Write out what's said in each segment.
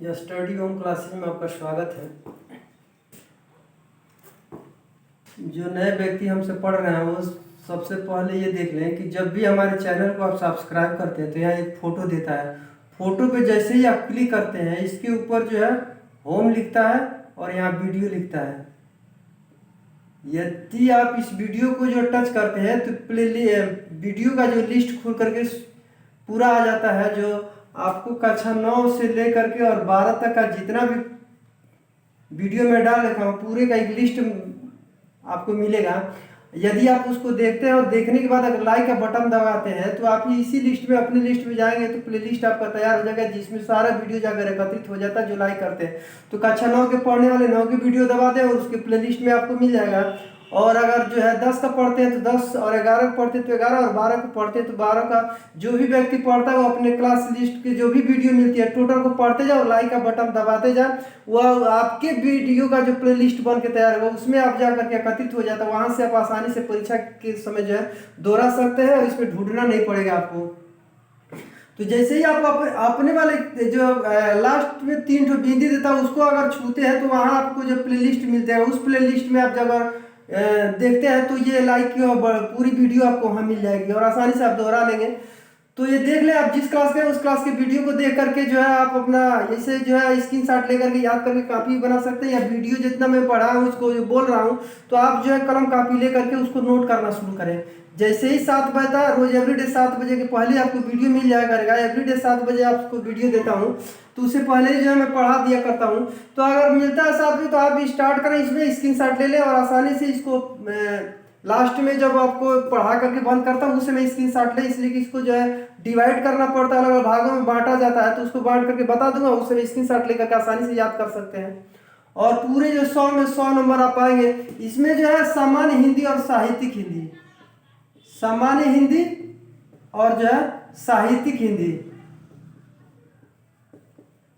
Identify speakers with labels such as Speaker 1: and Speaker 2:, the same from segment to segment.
Speaker 1: या study home classes में आपका स्वागत है। जो नए व्यक्ति हमसे पढ़ रहे हैं वो सबसे पहले ये देख लें कि जब भी हमारे चैनल को आप सब्सक्राइब करते हैं तो यहाँ एक फ़ोटो देता है। फ़ोटो पे जैसे ही आप क्लिक करते हैं इसके ऊपर जो है होम लिखता है और यहाँ वीडियो लिखता है। यदि आप इस वीडियो को जो टच करते हैं तो वीडियो का जो लिस्ट खुल करके पूरा आ जाता है, जो आपको कक्षा 9 से लेकर के और 12 तक का जितना भी वीडियो में डाल रखा हूँ पूरे का एक लिस्ट आपको मिलेगा। यदि आप उसको देखते हैं और देखने के बाद अगर लाइक का बटन दबाते हैं तो आप इसी लिस्ट में अपनी लिस्ट में जाएंगे तो प्लेलिस्ट आपका तैयार हो जाएगा, जिसमें सारा वीडियो जाकर एकत्रित हो जाता है जो लाइक करते हैं। तो कक्षा 9 के पढ़ने वाले 9 की वीडियो दबा दें और उसके प्लेलिस्ट में आपको मिल जाएगा। और अगर जो है 10 का पढ़ते हैं तो 10 और 11 का पढ़ते हैं तो 11 और 12 का पढ़ते हैं तो 12 का जो भी व्यक्ति पढ़ता है वो अपने क्लास लिस्ट की जो भी वीडियो मिलती है टोटल को पढ़ते जाओ, लाइक का बटन दबाते जाए, वह आपके वीडियो का जो प्ले लिस्ट बन के तैयार होगा उसमें आप जाकर के एकत्रित हो जाता है। वहां से आप आसानी से परीक्षा के समय जो है दोहरा सकते हैं और इसमें ढूंढना नहीं पड़ेगा आपको। तो जैसे ही आप अपने वाले जो लास्ट में 3 ठो बिंदी देता है उसको अगर छूते हैं तो वहाँ आपको जो प्लेलिस्ट मिलते हैं उस प्लेलिस्ट में आप अगर देखते हैं तो ये लाइक की पूरी वीडियो आपको वहाँ मिल जाएगी और आसानी से आप दोहरा लेंगे। तो ये देख ले आप जिस क्लास के उस क्लास के वीडियो को देख करके जो है आप अपना ऐसे जो है स्क्रीनशॉट लेकर के याद करके कापी बना सकते हैं, या वीडियो जितना मैं पढ़ा हूँ उसको जो बोल रहा हूँ तो आप जो है कलम कापी ले करके उसको नोट करना शुरू करें। जैसे ही 7 बजे रोज एवरीडे 7 बजे के पहले आपको वीडियो मिल जाया करेगा। एवरीडे 7 बजे आपको वीडियो देता हूँ तो उससे पहले जो है मैं पढ़ा दिया करता हूँ। तो अगर मिलता है 7 बजे तो आप स्टार्ट करें, इसमें स्क्रीनशॉट ले लें और आसानी से इसको लास्ट में जब आपको पढ़ा करके बंद करता हूँ उस समय स्क्रीनशॉट ले, इसलिए कि इसको जो है डिवाइड करना पड़ता है, अलग अलग भागों में बांटा जाता है तो उसको बांट करके बता दूंगा, उस समय स्क्रीनशॉट लेकर के आसानी से याद कर सकते हैं। और पूरे जो 100 में 100 नंबर आप पाएंगे। इसमें जो है सामान्य हिंदी और साहित्यिक हिंदी, सामान्य हिंदी और जो है साहित्यिक हिंदी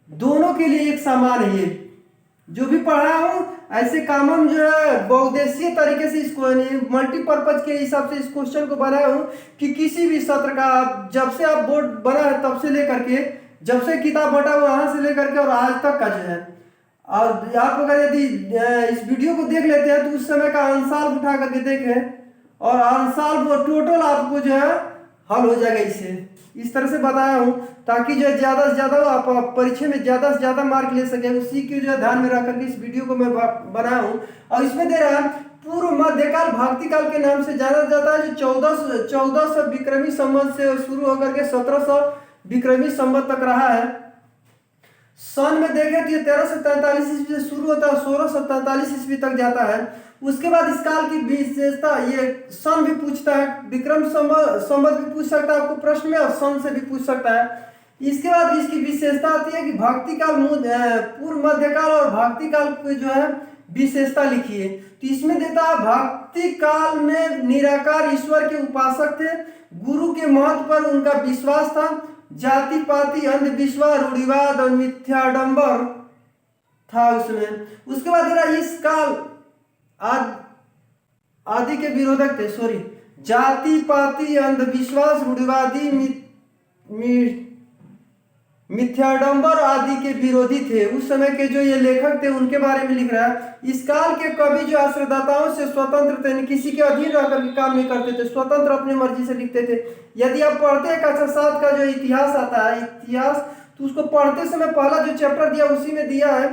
Speaker 1: दोनों के लिए एक समान है। ये जो भी पढ़ा हूं ऐसे कॉमन जो है बहुउद्देशीय तरीके से इसको मल्टीपर्पज के हिसाब से इस क्वेश्चन को बनाया हूं कि किसी भी सत्र का जब से आप बोर्ड बना है तब से लेकर के जब से किताब बटा हुआ वहां से लेकर के और आज तक का जो है, और आप अगर यदि इस वीडियो को देख लेते हैं तो उस समय का अंसाल उठा करके देखें और अंसाल वो टोटल आपको जो है हल हो जाएगा। इससे इस तरह से बताया हूँ ताकि जो है ज़्यादा से ज़्यादा आप परीक्षा में ज़्यादा से ज़्यादा मार्क ले सके, उसी की जो है ध्यान में रख करके इस वीडियो को मैं बनाया हूँ। और इसमें दे रहा है पूर्व मध्यकाल भक्तिकाल के नाम से जाना जाता है, जो 1400 विक्रमी संवत से शुरू होकर के 1700 विक्रमी संवत तक रहा है। सन में देखें तो ये 1343 ईस्वी से शुरू होता है, 1643 ईस्वी तक जाता है। उसके बाद इस काल की विशेषता, ये सन भी पूछता है, विक्रम संवत भी पूछ सकता है आपको प्रश्न में और सन से भी पूछ सकता है। इसके बाद इसकी विशेषता आती है कि भक्ति काल पूर्व मध्यकाल और भक्ति काल की जो है विशेषता लिखिए। तो इसमें देता है भक्ति काल में निराकार ईश्वर के उपासक थे, गुरु के महत्व पर उनका विश्वास था, जाति पाति अंधविश्वास रूढ़िवाद और मिथ्याडंबर था उसमें। उसके बाद दे रहा इस काल आदि के विरोधक थे, जाति पाति अंधविश्वास रूढ़िवादी मिथ्याडंबर आदि के विरोधी थे। उस समय के जो ये लेखक थे उनके बारे में लिख रहा है। इस काल के कवि जो आश्रयदाताओं से स्वतंत्र थे, किसी के अधीन रहकर के काम नहीं करते थे, स्वतंत्र अपनी मर्जी से लिखते थे। यदि आप पढ़ते हैं कक्षा 7 का जो इतिहास आता है इतिहास, तो उसको पढ़ते समय पहला जो चैप्टर दिया उसी में दिया है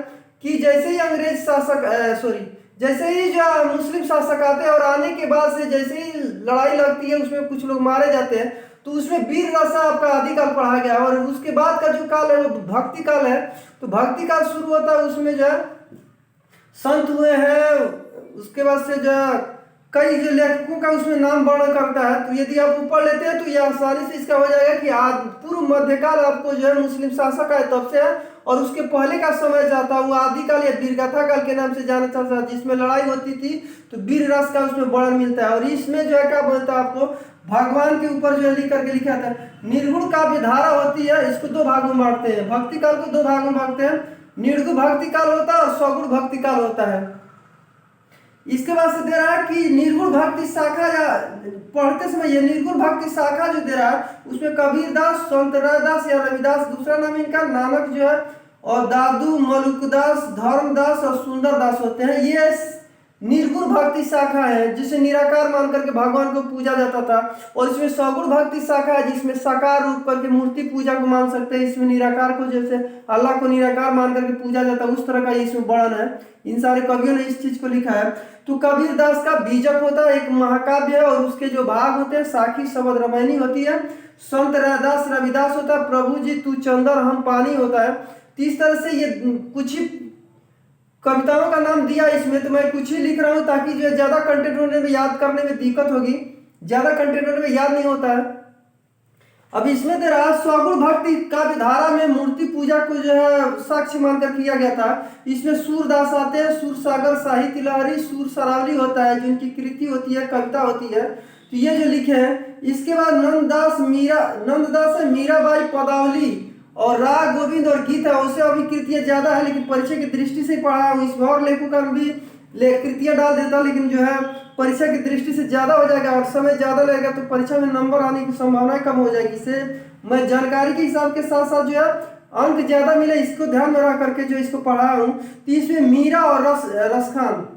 Speaker 1: कि जैसे ही अंग्रेज शासक जैसे ही जो मुस्लिम शासक आते हैं और आने के बाद से जैसे ही लड़ाई लगती है उसमें कुछ लोग मारे जाते हैं, तो उसमें वीर रसा आपका आदिकाल पढ़ा गया। और उसके बाद का जो काल है वो भक्ति काल है। तो भक्ति काल शुरू होता है, उसमें जो है संत हुए हैं, उसके बाद से जो है कई जो लेखकों का उसमें नाम वर्णन करता है। तो यदि आप ऊपर लेते हैं तो यह आसानी से इसका हो जाएगा कि पूर्व मध्यकाल आपको जो है मुस्लिम शासक आए तब से है, और उसके पहले का समय जाता है वो आदिकाल या वीरगाथा काल के नाम से जाना जाता है, जिसमें लड़ाई होती थी तो वीर रस का उसमें वर्णन मिलता है। और इसमें जो है क्या बोलता है आपको भगवान के ऊपर जो है लिख करके लिखा था। निर्गुण काव्य धारा होती है, इसको 2 भागों में बांटते हैं, भक्ति काल को 2 भागों में बांटते हैं, निर्गुण भक्ति काल होता है और सगुण भक्ति काल होता है। इसके बाद से दे रहा है कि निर्गुण भक्ति शाखा, या पढ़ते समय ये निर्गुण भक्ति शाखा जो दे रहा है उसमें कबीरदास, संत रविदास या रविदास दूसरा नाम इनका नानक जो है और दादू, मलुकदास, धर्मदास और सुंदरदास होते हैं। ये निर्गुण भक्ति शाखा है जिसे निराकार मान करके भगवान को पूजा जाता था। और इसमें सगुण भक्ति शाखा है जिसमें साकार रूप करके मूर्ति पूजा को मान सकते हैं। इसमें निराकार को, जैसे अल्लाह को निराकार मान करके पूजा जाता है, उस तरह का इसमें वर्णन है। इन सारे कवियों ने इस चीज को लिखा है। तो कबीर दास का बीजक होता है, एक महाकाव्य है, और उसके जो भाग होते हैं साखी, शबद, रामायणी होती है। संत रैदास, रविदास होता है, प्रभु जी तू चंदर हम पानी होता है। तो इस तरह से ये कुछ ही कविताओं का नाम दिया इसमें, तो मैं कुछ ही लिख रहा हूँ ताकि जो ज्यादा कंटेंट होने में, याद करने में दिक्कत होगी, ज्यादा कंटेंट होने में याद नहीं होता है। अब इसमें दे रहा स्वगुण भक्ति का धारा में मूर्ति पूजा को जो है साक्ष्य मानकर किया गया था। इसमें सूरदास आते हैं, सूर सागर, साहित्य लहरी, सूर सरावली होता है जिनकी कृति होती है, कविता होती है। तो ये जो लिखे हैं। इसके बाद नंददास है, मीराबाई, पदावली और राग, गोविंद और गीत है। उससे अभी कृतियाँ ज्यादा है, लेकिन परीक्षा की दृष्टि से पढ़ा हूँ। इसमें और लेखों का भी कृतियाँ डाल देता, लेकिन जो है परीक्षा की दृष्टि से ज्यादा हो जाएगा और समय ज्यादा लगेगा, तो परीक्षा में नंबर आने की संभावना कम हो जाएगी। इससे मैं जानकारी के हिसाब के साथ साथ जो है अंक ज्यादा मिले, इसको ध्यान में रख करके जो इसको पढ़ा हूँ। तो इसमें मीरा और रसखान,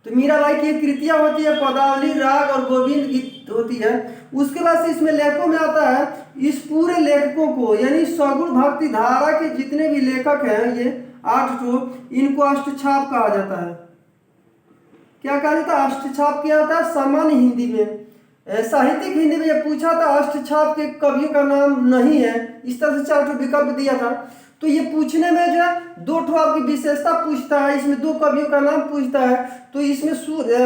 Speaker 1: तो मीराबाई की कृतियां होती है, पदावली, राग और गोविंद गीत होती है। उसके बाद से इसमें लेखों में आता है, इस पूरे लेखकों को यानी सगुण भक्ति धारा के जितने भी लेखक हैं, ये 8 इनको अष्टछाप कहा जाता है। क्या कहा जाता है? अष्टछाप किया जाता है सामान्य हिंदी में। साहित्यिक हिंदी में जब पूछा था अष्टछाप के कवियों का नाम नहीं है, इस तरह से 4 विकल्प दिया था। तो ये पूछने में जो है 2 आपकी विशेषता पूछता है, इसमें 2 कवियों का नाम पूछता है। तो इसमें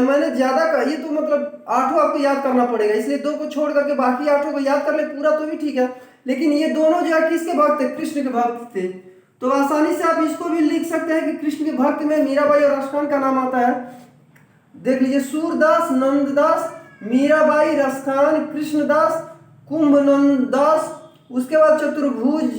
Speaker 1: मैंने ज्यादा का, ये तो मतलब 8 आपको याद करना पड़ेगा, इसलिए 2 को छोड़ करके बाकी 8 को याद कर ले पूरा तो भी ठीक है। लेकिन ये दोनों जो है किसके भक्त थे? कृष्ण के भक्त थे। तो आसानी से आप इसको भी लिख सकते हैं कि कृष्ण के भक्त में मीराबाई और रसखान का नाम आता है। देख लीजिए, सूरदास, नंददास, मीराबाई, रसखान, कृष्णदास, कुंभनंदास। उसके बाद चतुर्भुज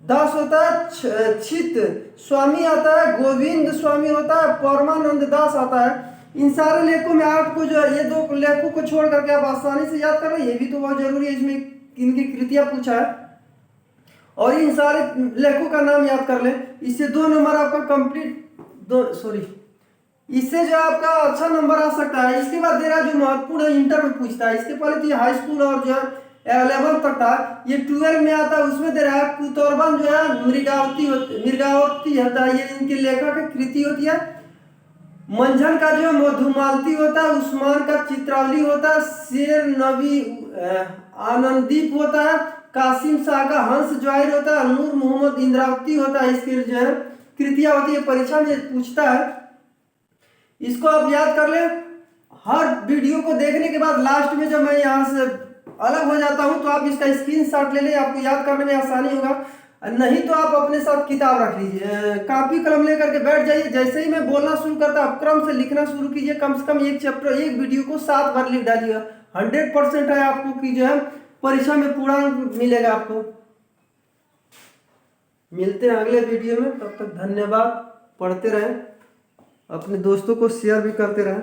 Speaker 1: दास होता है, चित स्वामी आता है, गोविंद स्वामी होता है, परमानंद दास आता है। इन सारे लेखों में 8 को जो है, ये 2 लेखों को छोड़ करके आप आसानी से याद कर रहे हैं, ये भी तो बहुत जरूरी है। इसमें इनकी कृतियां पूछा है और इन सारे लेखों का नाम याद कर ले। इससे 2 नंबर आपका कंप्लीट, इससे जो आपका अच्छा नंबर आ सकता है। इसके बाद दे रहा जो महत्वपूर्ण है, इंटर में पूछता है। इसके पहले तो ये हाई स्कूल और जो है 11 तक था, ये 12 में आता है। उसमें दे रहा है कुतौरबन जो है मृगावती होता है, ये इनके लेखक की कृति होती है। मंझन का जो मधुमालती होता है, उस्मान का चित्रावली होता है, शेर नबी आनंदीप होता है, कासिम शाह का हंस जवाहिर होता है, नूर मोहम्मद इंद्रावती होता है। इसके जो है कृतियां होती है, परीक्षा में पूछता है। इसको आप याद कर ले। हर वीडियो को देखने के बाद लास्ट में जब मैं यहाँ से अलग हो जाता हूँ तो आप इसका स्क्रीनशॉट ले लें, आपको याद करने में आसानी होगा। नहीं तो आप अपने साथ किताब रख लीजिए, कॉपी कलम लेकर के बैठ जाइए। जैसे ही मैं बोलना शुरू करता आप क्रम से लिखना शुरू कीजिए। कम से कम एक चैप्टर, एक वीडियो को 7 बार लिख डालिए। 100% है आपको कि जो है परीक्षा में पूरा मिलेगा आपको। मिलते हैं अगले वीडियो में, तब तक धन्यवाद। पढ़ते रहें, अपने दोस्तों को शेयर भी करते रहें।